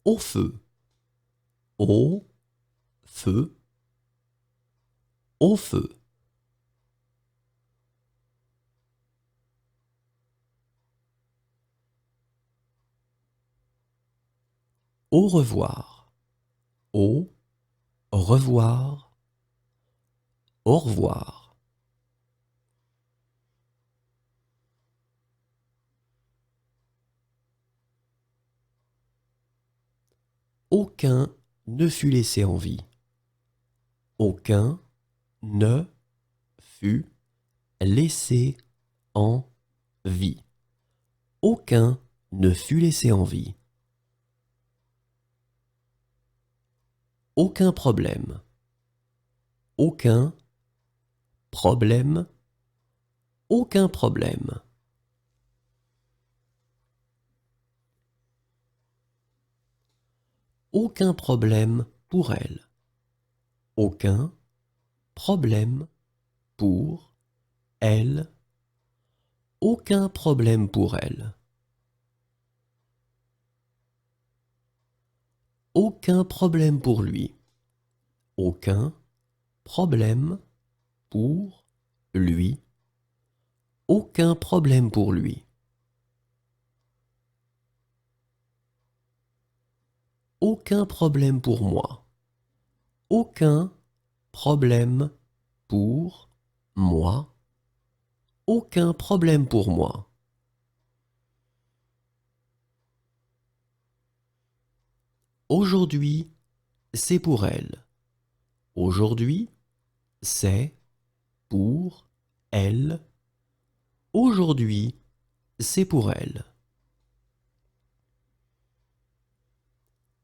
Au feu. Au feu. Au feu. Au revoir. Au revoir. Au revoir. Aucun ne fut laissé en vie. Aucun ne fut laissé en vie. Aucun ne fut laissé en vie. Aucun problème. Aucun problème. Aucun problème. Aucun problème pour elle. Aucun problème pour elle. Aucun problème pour elle. Aucun problème pour lui. aucun problème pour lui, aucun problème pour lui. Aucun problème pour moi. Aucun problème pour moi. Aucun problème pour moi. Aujourd'hui, c'est pour elle. Aujourd'hui, c'est pour elle. Aujourd'hui, c'est pour elle.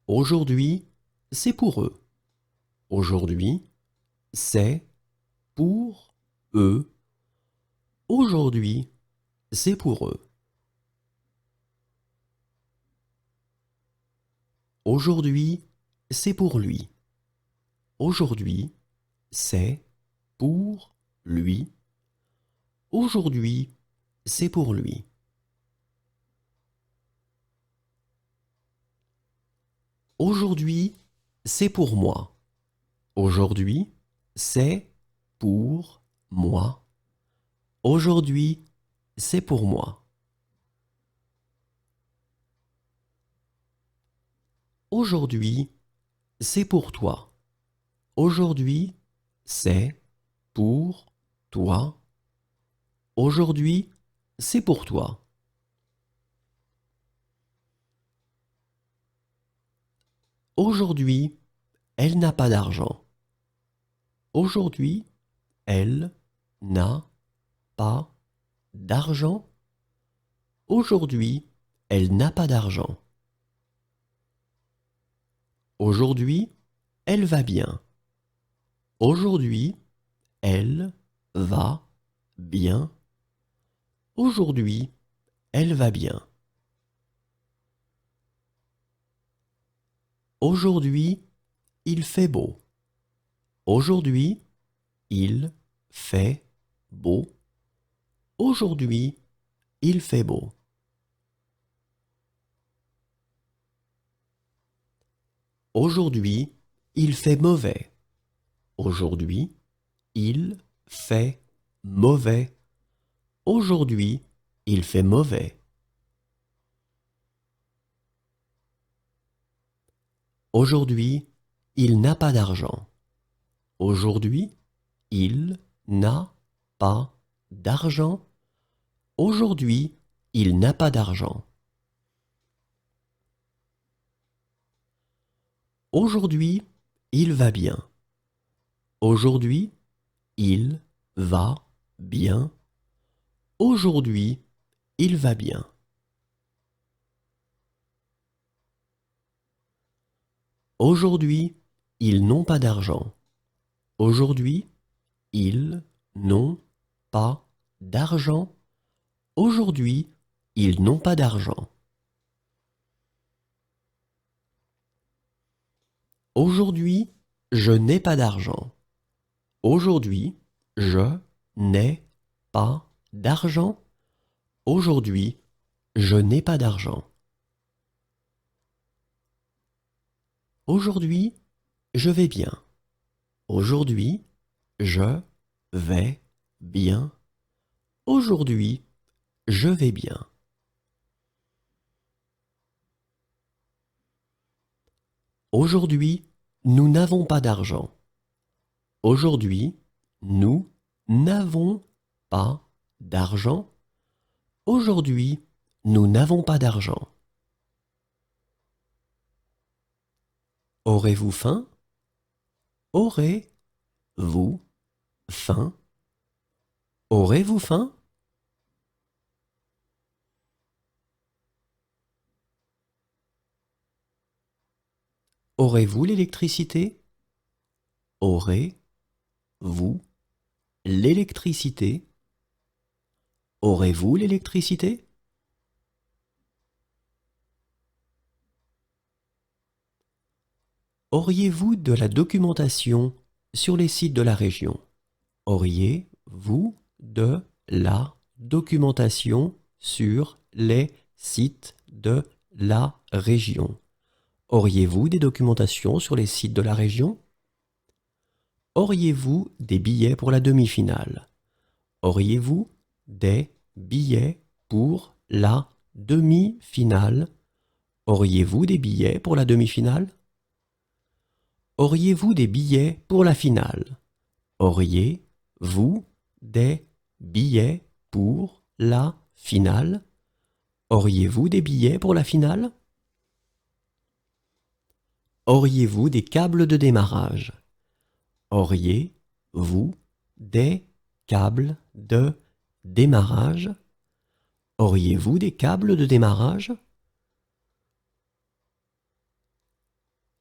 Aujourd'hui, c'est pour eux. Aujourd'hui, c'est pour eux. Aujourd'hui, c'est pour eux. Aujourd'hui, c'est pour lui. Aujourd'hui, c'est pour lui. Aujourd'hui, c'est pour lui. Aujourd'hui, c'est pour moi. Aujourd'hui, c'est pour moi. Aujourd'hui, c'est pour moi. Aujourd'hui, c'est pour toi. Aujourd'hui, c'est pour toi. Aujourd'hui, c'est pour toi. Aujourd'hui, elle n'a pas d'argent. Aujourd'hui, elle n'a pas d'argent. Aujourd'hui, elle n'a pas d'argent. Aujourd'hui, elle va bien. Aujourd'hui, elle va bien. Aujourd'hui, elle va bien. Aujourd'hui, il fait beau. Aujourd'hui, il fait beau. Aujourd'hui, il fait beau. Aujourd'hui, il fait mauvais. Aujourd'hui, il fait mauvais. Aujourd'hui, il fait mauvais. Aujourd'hui, il n'a pas d'argent. Aujourd'hui, il n'a pas d'argent. Aujourd'hui, il n'a pas d'argent. Aujourd'hui, il va bien. Aujourd'hui, il va bien. Aujourd'hui, il va bien. Aujourd'hui, ils n'ont pas d'argent. Aujourd'hui, ils n'ont pas d'argent. Aujourd'hui, ils n'ont pas d'argent. Aujourd'hui, je n'ai pas d'argent. Aujourd'hui, je n'ai pas d'argent. Aujourd'hui, je n'ai pas d'argent. Aujourd'hui, je vais bien. Aujourd'hui, je vais bien. Aujourd'hui, je vais bien. Aujourd'hui, nous n'avons pas d'argent. Aujourd'hui, nous n'avons pas d'argent. Aujourd'hui, nous n'avons pas d'argent. Aurez-vous faim? Aurez-vous faim? Aurez-vous faim? Aurez-vous l'électricité? Aurez-vous l'électricité? Aurez-vous l'électricité? Auriez-vous de la documentation sur les sites de la région? Auriez-vous de la documentation sur les sites de la région? Auriez-vous des documentations sur les sites de la région? Auriez-vous des billets pour la demi-finale? Auriez-vous des billets pour la demi-finale? Auriez-vous des billets pour la demi-finale? Auriez-vous des billets pour la finale? Auriez-vous des billets pour la finale? Auriez-vous des billets pour la finale? Auriez-vous des câbles de démarrage? Auriez-vous des câbles de démarrage? Auriez-vous des câbles de démarrage?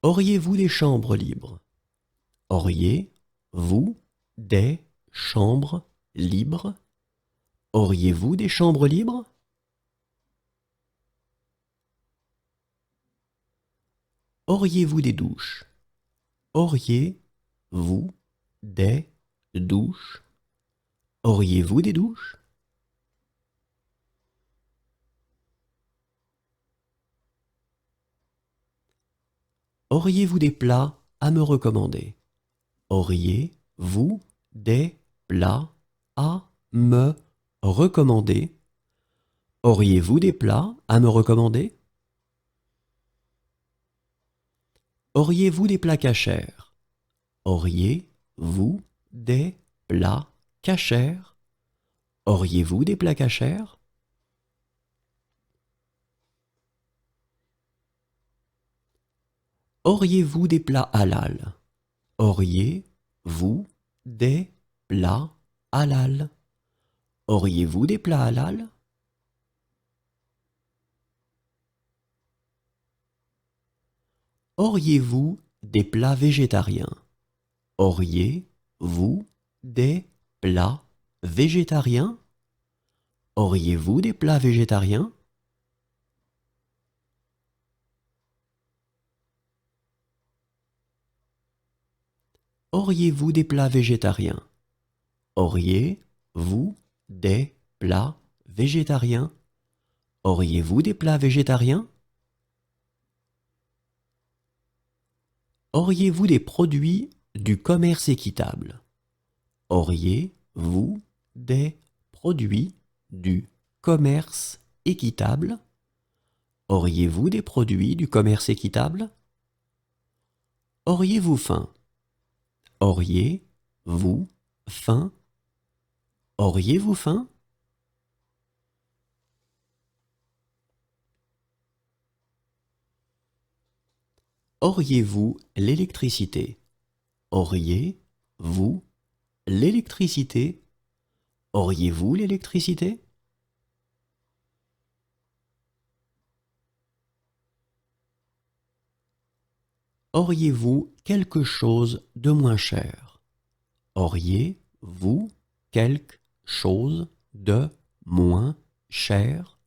Auriez-vous des chambres libres? Auriez-vous des chambres libres? Auriez-vous des chambres libres? Auriez-vous des douches? Auriez-vous des douches? Auriez-vous des douches? Auriez-vous des plats à me recommander? Auriez-vous des plats à me recommander? Auriez-vous des plats à me recommander? Auriez-vous des plats cachers? Auriez-vous des plats cachers? Auriez-vous des plats cachers? Auriez-vous des plats halal? Auriez-vous des plats halal? Auriez-vous des plats halal? Auriez-vous des plats végétariens? Auriez-vous des plats végétariens? Auriez-vous des plats végétariens? Auriez-vous des plats végétariens? Auriez-vous des plats végétariens? Auriez-vous des plats végétariens? Auriez-vous des produits du commerce équitable? Auriez-vous des produits du commerce équitable? Auriez-vous des produits du commerce équitable? Auriez-vous faim? Auriez-vous faim? Auriez-vous faim? Auriez-vous l'électricité? Auriez-vous l'électricité? Auriez-vous l'électricité? Auriez-vous quelque chose de moins cher? Auriez-vous quelque chose de moins cher?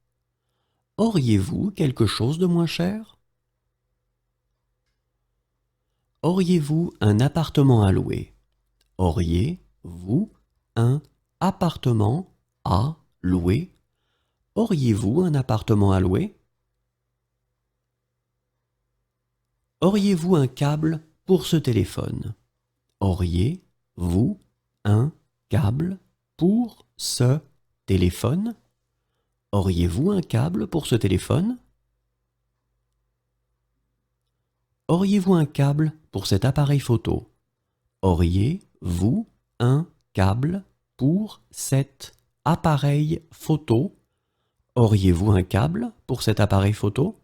Auriez-vous quelque chose de moins cher? Auriez-vous un appartement à louer? Auriez-vous un appartement à louer? Auriez-vous un appartement à louer? Auriez-vous un câble pour ce téléphone? Auriez-vous un câble pour ce téléphone? Auriez-vous un câble pour ce téléphone? Auriez-vous un câble pour cet appareil photo? Auriez-vous un câble pour cet appareil photo? Auriez-vous un câble pour cet appareil photo?